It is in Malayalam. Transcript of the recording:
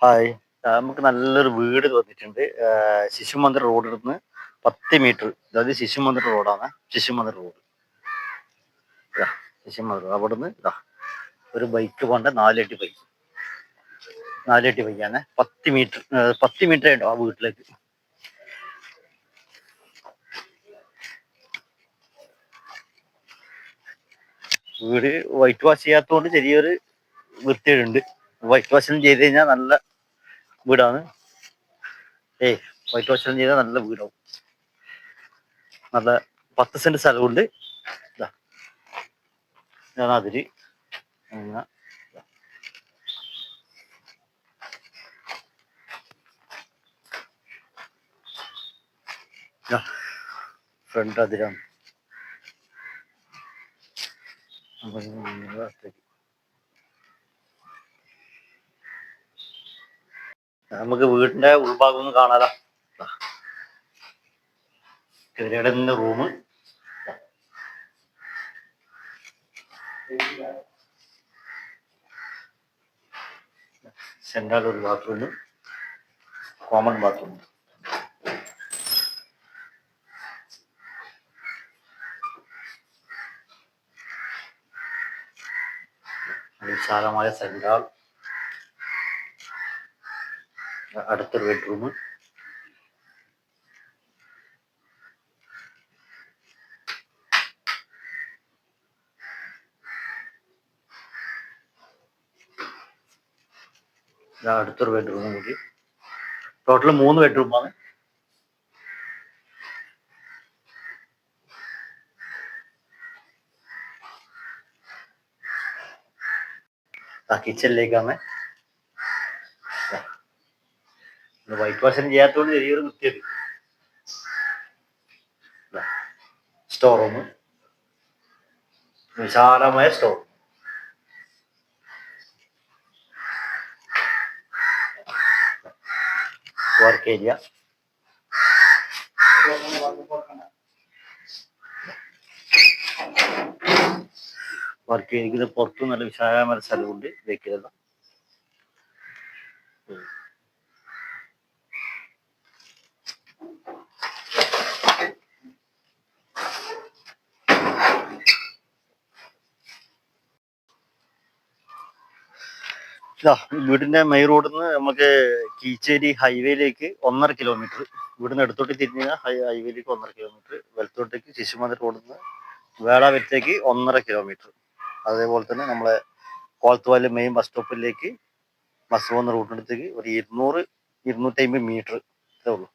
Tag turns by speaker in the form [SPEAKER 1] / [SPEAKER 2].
[SPEAKER 1] ഹായ്. നമുക്ക് നല്ലൊരു വീട് തോന്നിയിട്ടുണ്ട്. ശിശുമന്ദിർ റോഡിൽ നിന്ന് 10 മീറ്റർ, അതായത് ശിശുമന്ദിർ റോഡാണ്. ശിശുമന്ദിർ റോഡ്, ശിശുമന്ദിർ റോഡ്. അവിടെ നിന്ന് ഒരു ബൈക്ക് പോണ്ട, നാലടി ബൈക്കാണ്. 10 മീറ്റർ, 10 മീറ്റർ ആയിട്ടോ ആ വീട്ടിലേക്ക്. വീട് വൈറ്റ് വാഷ് ചെയ്യാത്തതുകൊണ്ട് ചെറിയൊരു വൃത്തികേടുണ്ട്. വൈറ്റ് വാഷ് ചെയ്ത് കഴിഞ്ഞാൽ നല്ല വീടാണ്. വൈറ്റ് വാഷ് ചെയ്താൽ നല്ല വീടാവും. നല്ല 10 സെന്റ് സ്ഥലമുണ്ട്. ഞാൻ അതില് ഫ്രണ്ട് അതിലാണ്. നമുക്ക് വീടിന്റെ ഉൾഭാഗം ഒന്ന് കാണാലോ. കയറിയുടെ റൂം, സെൻട്രൽ ഒരു ബാത്റൂം, കോമൺ ബാത്റൂം. വിശാലമായ സെൻട്രൽ, അടുത്തൊരു ബെഡ്റൂം, അടുത്തൊരു ബെഡ്റൂം കൂടി. ടോട്ടൽ 3 ബെഡ്റൂമാണ്. കിച്ചണിലേക്കാണ്. വൈറ്റ് വാഷ് ചെയ്യാത്തതുകൊണ്ട് ചെറിയൊരു വൃത്തിയുണ്ട്. സ്റ്റോർ റൂം, വിശാലമായ സ്റ്റോർ. വർക്ക് ഏരിയ, വർക്ക് ഏരിയക്ക് പുറത്ത് നല്ല വിശാലമായ സ്ഥലമുണ്ട്. വെക്കുന്നത് വീടിന്റെ മെയിൻ റോഡിൽ നിന്ന് നമുക്ക് കീച്ചേരി ഹൈവേയിലേക്ക് 1.5 കിലോമീറ്റർ. വീടിന് അടുത്തോട്ട് തിരിഞ്ഞ ഹൈവേയിലേക്ക് 1.5 കിലോമീറ്റർ. വലത്തോട്ടേക്ക് ശിശുമന്ദിർ റോഡിൽ നിന്ന് വേളാവരത്തേക്ക് 1.5 കിലോമീറ്റർ. അതേപോലെ തന്നെ നമ്മളെ കോളത്തുവാല് മെയിൻ ബസ് സ്റ്റോപ്പിലേക്ക് ബസ് പോകുന്ന റൂട്ടിനടുത്തേക്ക് ഒരു 200-250 മീറ്റർ ഇത്രേ ഉള്ളൂ.